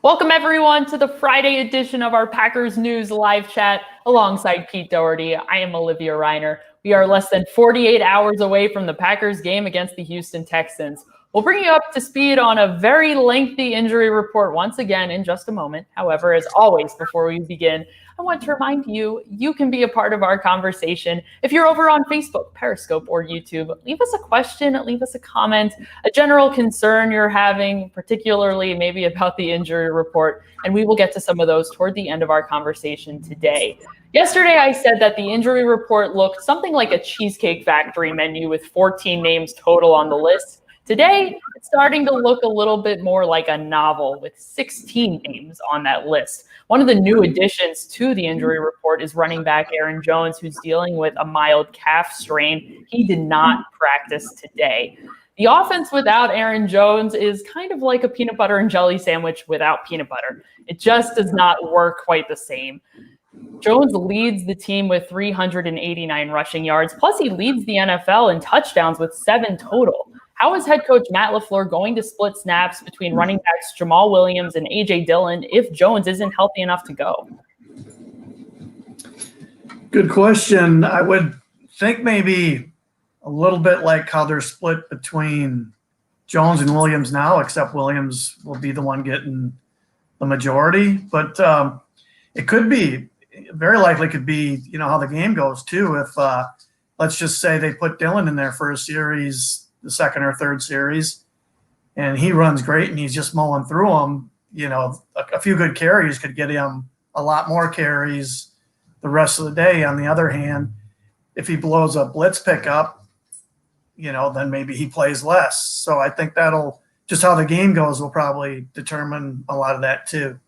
Welcome, everyone, to the Friday edition of our Packers News live chat alongside Pete Dougherty. I am Olivia Reiner. We are less than 48 hours away from the Packers game against the Houston Texans. We'll bring you up to speed on a very lengthy injury report once again in just a moment. However, as always, before we begin, I want to remind you, you can be a part of our conversation. If you're over on Facebook, Periscope, or YouTube, leave us a question, leave us a comment, a general concern you're having, particularly maybe about the injury report, and we will get to some of those toward the end of our conversation today. Yesterday, I said that the injury report looked something like a Cheesecake Factory menu with 14 names total on the list. Today, it's starting to look a little bit more like a novel with 16 names on that list. One of the new additions to the injury report is running back Aaron Jones, who's dealing with a mild calf strain. He did not practice today. The offense without Aaron Jones is kind of like a peanut butter and jelly sandwich without peanut butter. It just does not work quite the same. Jones leads the team with 389 rushing yards, plus he leads the NFL in touchdowns with 7 total. How is head coach Matt LaFleur going to split snaps between running backs Jamal Williams and A.J. Dillon if Jones isn't healthy enough to go? Good question. I would think maybe a little bit like how they're split between Jones and Williams now, except Williams will be the one getting the majority. But it could be, very likely could be, how the game goes too. If let's just say they put Dillon in there for a series, the second or third series, and he runs great and he's just mowing through them, a few good carries could get him a lot more carries the rest of the day. On the other hand, if he blows a blitz pickup, then maybe he plays less. So I think that'll just how the game goes will probably determine a lot of that too.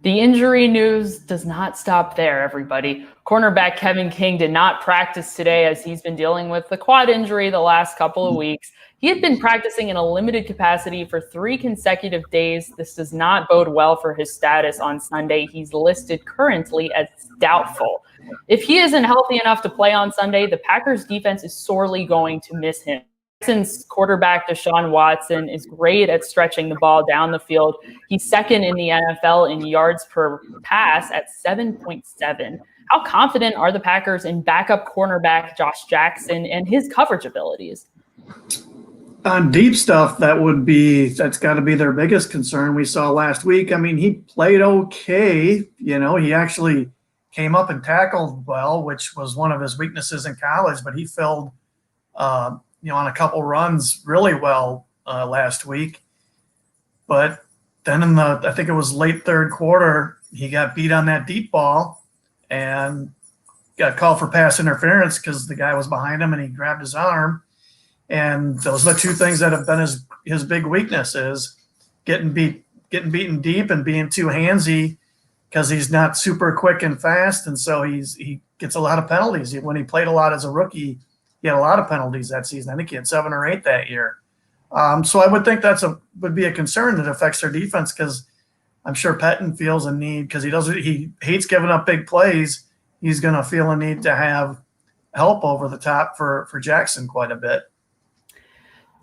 The injury news does not stop there, everybody. Cornerback Kevin King did not practice today as he's been dealing with the quad injury the last couple of weeks. He had been practicing in a limited capacity for 3 consecutive days. This does not bode well for his status on Sunday. He's listed currently as doubtful. If he isn't healthy enough to play on Sunday, the Packers defense is sorely going to miss him. Texans quarterback Deshaun Watson is great at stretching the ball down the field. He's second in the NFL in yards per pass at 7.7. How confident are the Packers in backup cornerback Josh Jackson and his coverage abilities? On deep stuff, that's got to be their biggest concern. We saw last week. I mean, he played okay. He actually came up and tackled well, which was one of his weaknesses in college, but he filled on a couple runs really well last week. But then I think it was late third quarter, he got beat on that deep ball and got called for pass interference because the guy was behind him and he grabbed his arm. And those are the two things that have been his big weakness is getting beaten deep and being too handsy because he's not super quick and fast. And so he gets a lot of penalties. When he played a lot as a rookie, he had a lot of penalties that season. I think he had 7 or 8 that year. So I would think would be a concern that affects their defense because I'm sure Pettin feels a need because he hates giving up big plays. He's going to feel a need to have help over the top for Jackson quite a bit.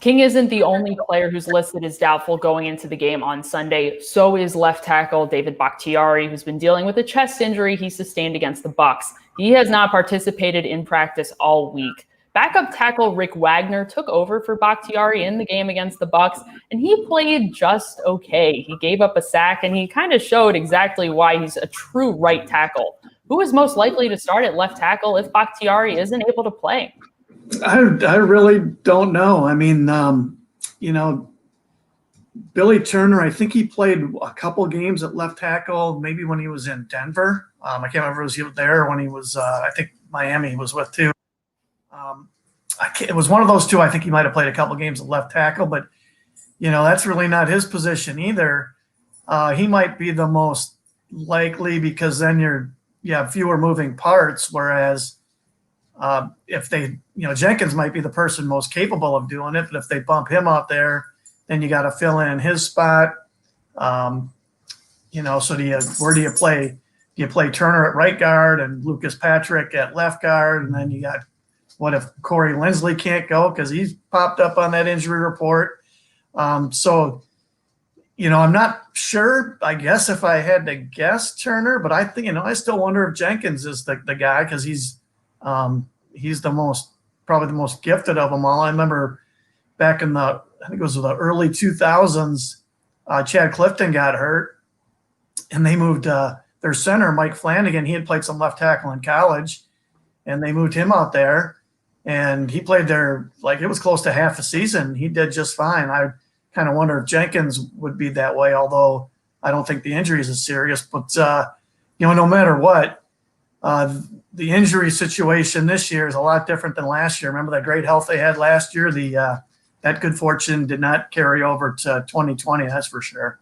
King isn't the only player who's listed as doubtful going into the game on Sunday. So is left tackle David Bakhtiari, who's been dealing with a chest injury he sustained against the Bucs. He has not participated in practice all week. Backup tackle Rick Wagner took over for Bakhtiari in the game against the Bucs, and he played just okay. He gave up a sack, and he kind of showed exactly why he's a true right tackle. Who is most likely to start at left tackle if Bakhtiari isn't able to play? I really don't know. I mean, Billy Turner, I think he played a couple games at left tackle, maybe when he was in Denver. I can't remember if he was there when he was, I think Miami he was with too. It was one of those two. I think he might have played a couple games at left tackle, but, that's really not his position either. He might be the most likely because then you have fewer moving parts, whereas if they, Jenkins might be the person most capable of doing it, but if they bump him out there, then you got to fill in his spot. So where do you play? Do you play Turner at right guard and Lucas Patrick at left guard? And then you got, what if Corey Linsley can't go because he's popped up on that injury report? So I'm not sure. I guess if I had to guess, Turner, but I think I still wonder if Jenkins is the guy because he's probably the most gifted of them all. I remember back in I think it was the early 2000s, Chad Clifton got hurt, and they moved their center, Mike Flanagan. He had played some left tackle in college, and they moved him out there, and he played there like it was close to half a season. He did just fine. I kind of wonder if Jenkins would be that way, although I don't think the injury is as serious. But, no matter what, the injury situation this year is a lot different than last year. Remember that great health they had last year? That good fortune did not carry over to 2020, that's for sure.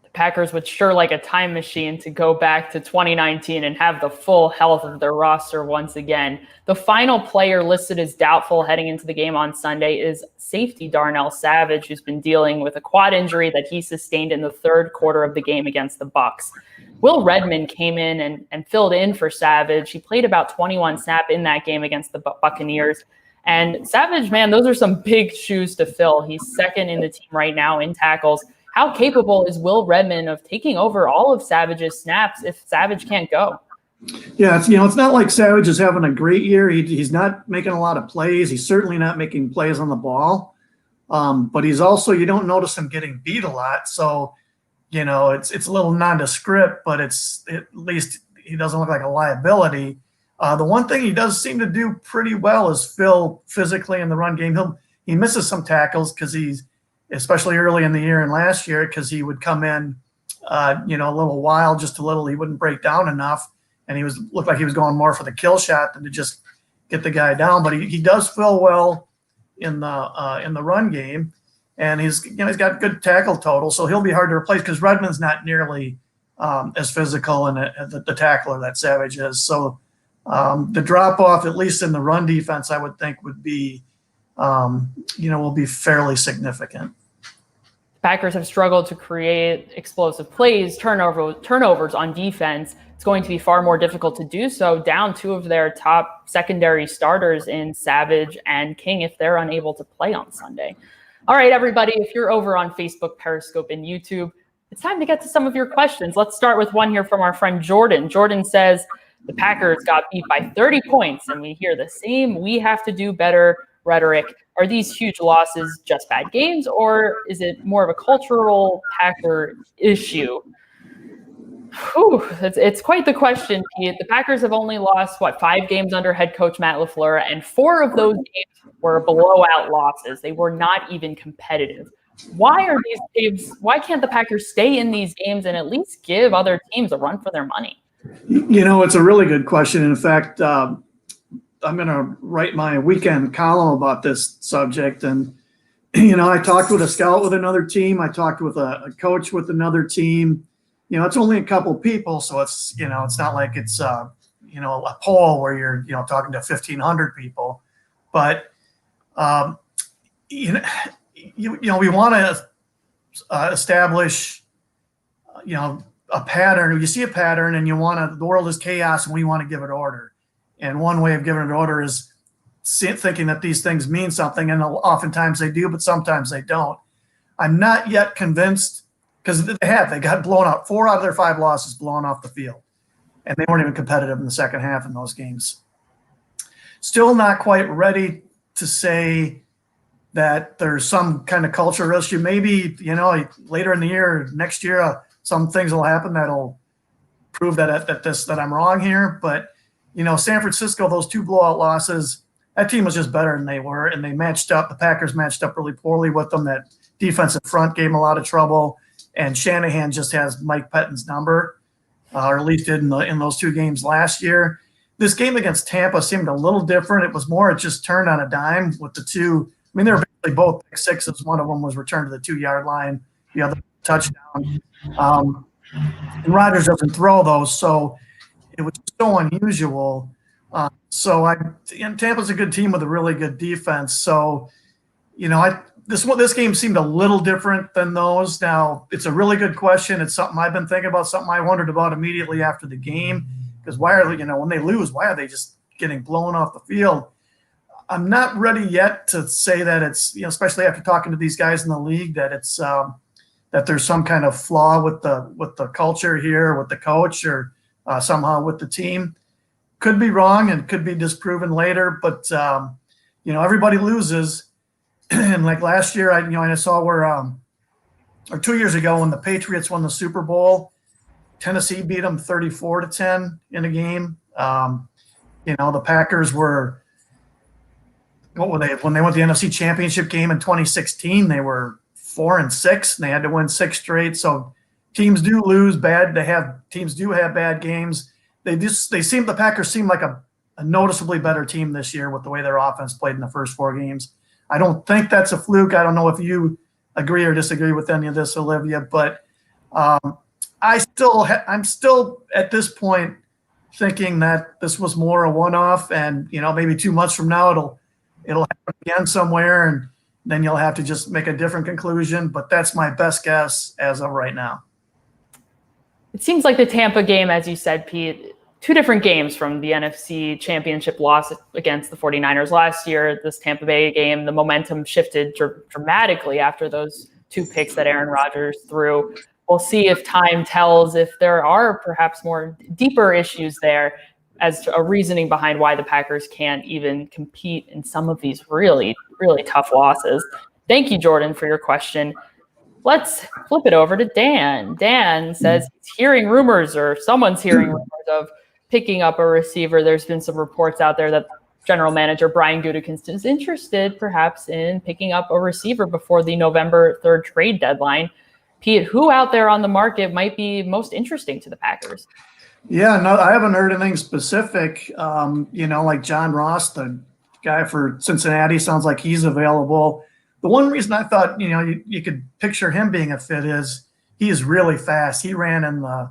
The Packers would sure like a time machine to go back to 2019 and have the full health of their roster once again. The final player listed as doubtful heading into the game on Sunday is safety Darnell Savage, who's been dealing with a quad injury that he sustained in the third quarter of the game against the Bucs. Will Redmond came in and filled in for Savage. He played about 21 snaps in that game against the Buccaneers. And Savage, man, those are some big shoes to fill. He's second in the team right now in tackles. How capable is Will Redmond of taking over all of Savage's snaps if Savage can't go? Yeah, it's not like Savage is having a great year. He's not making a lot of plays. He's certainly not making plays on the ball. But he's also, you don't notice him getting beat a lot. So, it's a little nondescript, but at least he doesn't look like a liability. The one thing he does seem to do pretty well is fill physically in the run game. He misses some tackles because he's, especially early in the year and last year, because he would come in, a little wild, just a little. He wouldn't break down enough, and looked like he was going more for the kill shot than to just get the guy down. But he does fill well in the run game, and he's got good tackle total, so he'll be hard to replace because Redmond's not nearly as physical and the tackler that Savage is. So. The drop off, at least in the run defense, I would think would be, will be fairly significant. Packers have struggled to create explosive plays, turnovers on defense. It's going to be far more difficult to do so, down two of their top secondary starters in Savage and King if they're unable to play on Sunday. All right, everybody, if you're over on Facebook, Periscope, and YouTube, it's time to get to some of your questions. Let's start with one here from our friend Jordan. Jordan says, the Packers got beat by 30 points, and we hear the same "we have to do better" rhetoric. Are these huge losses just bad games, or is it more of a cultural Packer issue? It's quite the question, Pete. The Packers have only lost, 5 games under head coach Matt LaFleur, and 4 of those games were blowout losses. They were not even competitive. Why can't the Packers stay in these games and at least give other teams a run for their money? It's a really good question. In fact, I'm going to write my weekend column about this subject. And, I talked with a scout with another team. I talked with a coach with another team. It's only a couple people. So it's, it's not like it's, a poll where you're, talking to 1,500 people. But, we want to establish, a pattern. You see a pattern and the world is chaos and we want to give it order. And one way of giving it order is thinking that these things mean something. And oftentimes they do, but sometimes they don't. I'm not yet convinced because they got blown out. 4 out of their 5 losses blown off the field. And they weren't even competitive in the second half in those games. Still not quite ready to say that there's some kind of cultural issue. Maybe, later in the year, next year, some things will happen that'll prove that I'm wrong here. But, San Francisco, those 2 blowout losses, that team was just better than they were, and they matched up. The Packers matched up really poorly with them. That defensive front gave them a lot of trouble, and Shanahan just has Mike Pettine's number, or at least did in those 2 games last year. This game against Tampa seemed a little different. It was more, it just turned on a dime with the 2. I mean, they were basically both pick sixes. One of them was returned to the 2-yard line. The other touchdown. And Rodgers doesn't throw those, so it was so unusual. Tampa's a good team with a really good defense. So, this game seemed a little different than those. Now, it's a really good question. It's something I've been thinking about, something I wondered about immediately after the game. Because why are they, when they lose, why are they just getting blown off the field? I'm not ready yet to say that it's, especially after talking to these guys in the league, that that there's some kind of flaw with the culture here, with the coach, or somehow with the team. Could be wrong and could be disproven later, but everybody loses. And like last year, I saw where, or 2 years ago when the Patriots won the Super Bowl, Tennessee beat them 34-10 in a game. The Packers were, what were they? When they won the NFC Championship game in 2016, they were 4-6, and they had to win 6 straight. So teams do lose bad. Teams do have bad games. The Packers seem like a noticeably better team this year with the way their offense played in the first 4 games. I don't think that's a fluke. I don't know if you agree or disagree with any of this, Olivia, but I'm still at this point thinking that this was more a one-off, and maybe 2 months from now it'll happen again somewhere, and then you'll have to just make a different conclusion. But that's my best guess as of right now. It seems like the Tampa game, as you said, Pete, 2 different games from the NFC Championship loss against the 49ers last year. This Tampa Bay game, the momentum shifted dramatically after those 2 picks that Aaron Rodgers threw. We'll see if time tells if there are perhaps more deeper issues there as to a reasoning behind why the Packers can't even compete in some of these really, really tough losses. Thank you, Jordan, for your question. Let's flip it over to Dan. Dan says he's hearing rumors, or someone's hearing rumors of picking up a receiver. There's been some reports out there that general manager Brian Gutekunst is interested perhaps in picking up a receiver before the November 3rd trade deadline. Pete, who out there on the market might be most interesting to the Packers? Yeah, no, I haven't heard anything specific. Like John Ross, the guy for Cincinnati, sounds like he's available. The one reason I thought, you could picture him being a fit is he is really fast. He ran the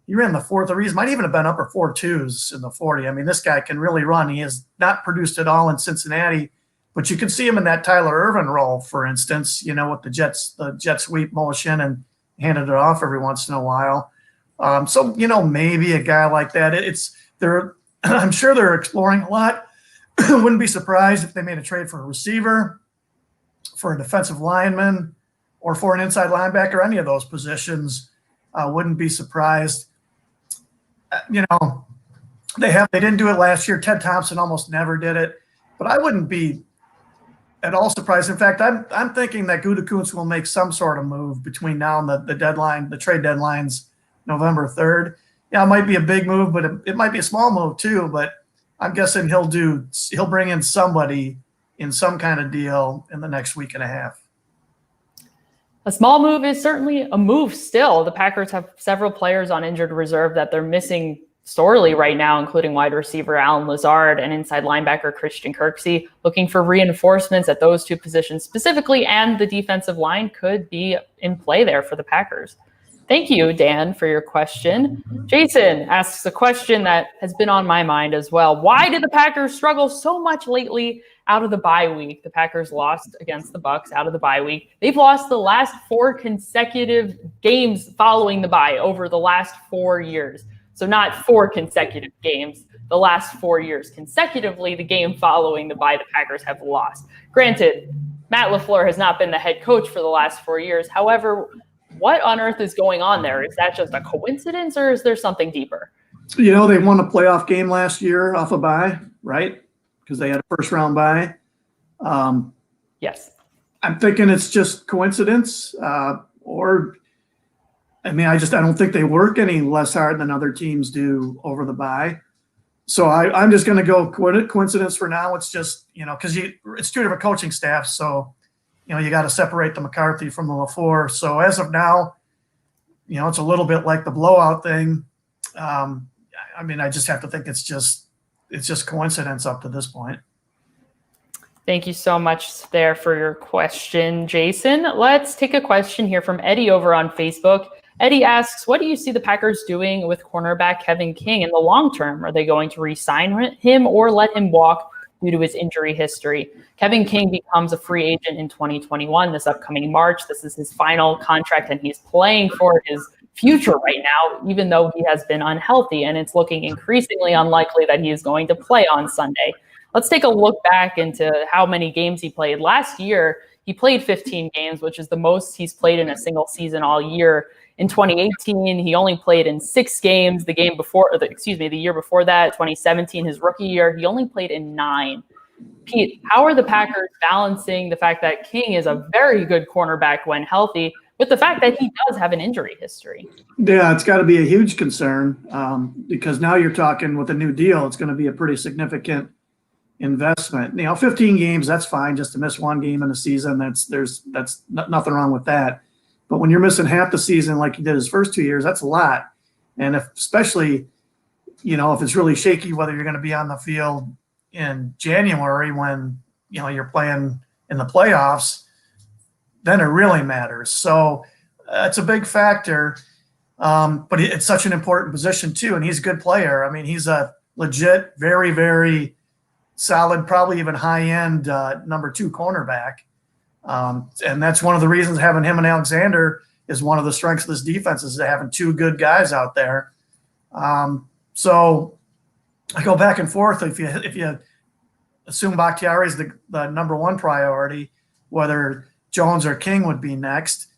4th. The reason might even have been upper 4.2s in the 40. I mean, this guy can really run. He has not produced at all in Cincinnati, but you can see him in that Tyler Ervin role, for instance, with the jet sweep motion and handed it off every once in a while. So maybe a guy like that. I'm sure they're exploring a lot. Wouldn't be surprised if they made a trade for a receiver, for a defensive lineman, or for an inside linebacker. Any of those positions, wouldn't be surprised. They didn't do it last year. Ted Thompson almost never did it, but I wouldn't be at all surprised. In fact, I'm thinking that Gutekunst will make some sort of move between now and the deadline. The trade deadline's November 3rd. Yeah, it might be a big move, but it might be a small move too. But I'm guessing he'll bring in somebody in some kind of deal in the next week and a half. A small move is certainly a move still. The Packers have several players on injured reserve that they're missing sorely right now, including wide receiver Alan Lazard and inside linebacker Christian Kirksey. Looking for reinforcements at those 2 positions specifically, and the defensive line could be in play there for the Packers. Thank you, Dan, for your question. Jason asks a question that has been on my mind as well. Why did the Packers struggle so much lately out of the bye week? The Packers lost against the Bucs out of the bye week. They've lost the last 4 consecutive games following the bye over the last 4 years. So not 4 consecutive games, the last 4 years consecutively, the game following the bye, the Packers have lost. Granted, Matt LaFleur has not been the head coach for the last 4 years. However, what on earth is going on there? Is that just a coincidence, or is there something deeper? They won a playoff game last year off a bye, right? Because they had a first-round bye. Yes. I'm thinking it's just coincidence, I don't think they work any less hard than other teams do over the bye. So I'm just going to go coincidence for now. It's just, because it's 2 different coaching staffs. So, you got to separate the McCarthy from the LaFleur. So as of now, it's a little bit like the blowout thing. I just have to think it's just coincidence up to this point. Thank you so much there for your question, Jason. Let's take a question here from Eddie over on Facebook. Eddie asks, what do you see the Packers doing with cornerback Kevin King in the long term? Are they going to re-sign him or let him walk due to his injury history? Kevin King becomes a free agent in 2021, this upcoming March. This is his final contract, and he's playing for his future right now, even though he has been unhealthy, and it's looking increasingly unlikely that he is going to play on Sunday. Let's take a look back into how many games he played. Last year, He played 15 games, which is the most he's played in a single season all year. In 2018, he only played in 6 games. The year before that, 2017, his rookie year, he only played in 9. Pete, how are the Packers balancing the fact that King is a very good cornerback when healthy with the fact that he does have an injury history? Yeah, it's got to be a huge concern because now you're talking with a new deal. It's going to be a pretty significant investment. 15 games, that's fine. Just to miss one game in a season, that's nothing wrong with that. But when you're missing half the season like he did his first 2 years, that's a lot. And especially, if it's really shaky whether you're going to be on the field in January when you're playing in the playoffs, then it really matters. So it's a big factor. But it's such an important position too, and he's a good player. I mean, he's a legit, very, very solid, probably even high-end number 2 cornerback. And that's one of the reasons having him and Alexander is one of the strengths of this defense is having 2 good guys out there. So I go back and forth. If you assume Bakhtiari is the number 1 priority, whether Jones or King would be next.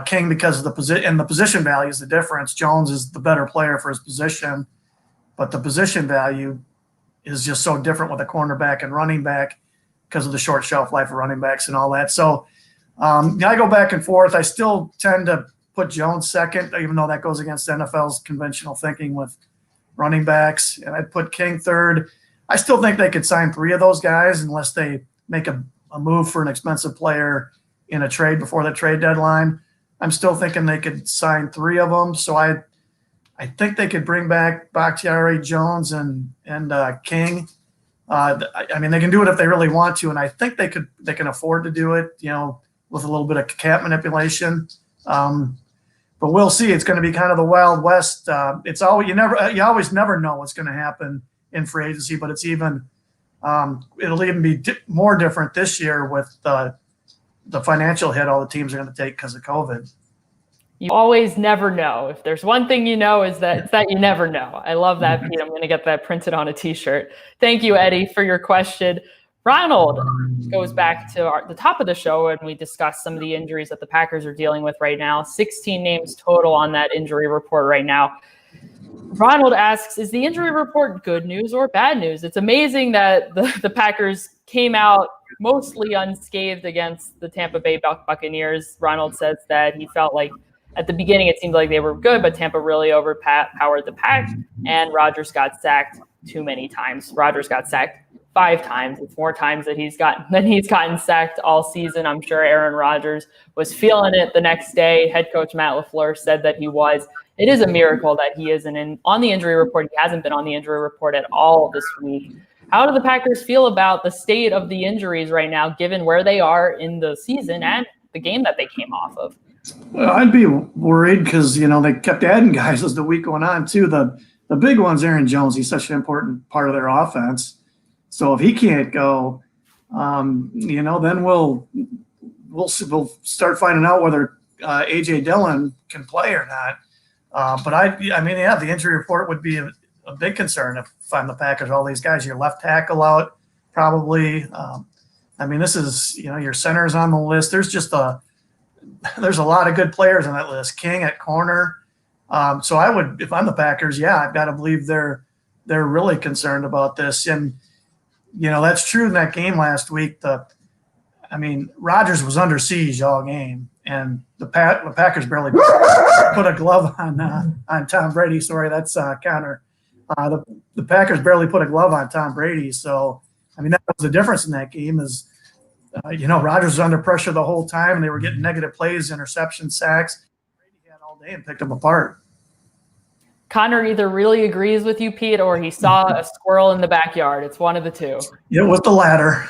King because of the position, and the position value is the difference. Jones is the better player for his position, but the position value is just so different with a cornerback and running back because of the short shelf life of running backs and all that. So I go back and forth. I still tend to put Jones second, even though that goes against NFL's conventional thinking with running backs, and I'd put King third. I still think they could sign 3 of those guys unless they make a move for an expensive player in a trade before the trade deadline. I'm still thinking they could sign 3 of them. So I think they could bring back Bakhtiari, Jones, and King. I mean, they can do it if they really want to, and I think they can afford to do it, with a little bit of cap manipulation. But we'll see. It's going to be kind of the Wild West. It's always you always never know what's going to happen in free agency, but it's even it'll even be more different this year with the financial hit all the teams are going to take because of COVID. You always never know. If there's one thing you know is that it's that you never know. I love that, Pete. I'm going to get that printed on a T-shirt. Thank you, Eddie, for your question. Ronald goes back to the top of the show and we discussed some of the injuries that the Packers are dealing with right now. 16 names total on that injury report right now. Ronald asks, is the injury report good news or bad news? It's amazing that the Packers came out mostly unscathed against the Tampa Bay Buccaneers. Ronald says that he felt like at the beginning it seemed like they were good, but Tampa really overpowered the Pack, and Rodgers got sacked too many times. Rodgers got sacked 5 times. It's more times that he's gotten sacked all season. I'm sure Aaron Rodgers was feeling it the next day. Head coach Matt LaFleur said that he was. It is a miracle that he isn't on the injury report. He hasn't been on the injury report at all this week. How do the Packers feel about the state of the injuries right now, given where they are in the season and the game that they came off of? Well, I'd be worried because, they kept adding guys as the week went on, too. The big one's Aaron Jones. He's such an important part of their offense. So if he can't go, then we'll start finding out whether A.J. Dillon can play or not. But the injury report would be a big concern if I'm the Packers. All these guys, your left tackle out, probably. This is your center's on the list. There's a lot of good players on that list. King at corner. So I would, if I'm the Packers, I've got to believe they're really concerned about this. And that's true in that game last week. Rodgers was under siege all game, and the Packers barely put a glove on Tom Brady. Sorry, that's Connor. The Packers barely put a glove on Tom Brady. So, that was the difference in that game is, Rodgers was under pressure the whole time, and they were getting negative plays, interceptions, sacks. Brady had all day and picked them apart. Connor either really agrees with you, Pete, or he saw a squirrel in the backyard. It's one of the two. It was the latter.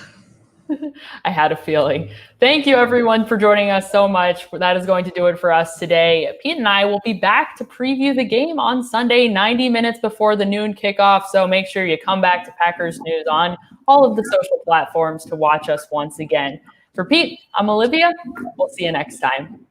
I had a feeling. Thank you, everyone, for joining us so much. That is going to do it for us today. Pete and I will be back to preview the game on Sunday, 90 minutes before the noon kickoff. So make sure you come back to Packers News on all of the social platforms to watch us once again. For Pete, I'm Olivia. We'll see you next time.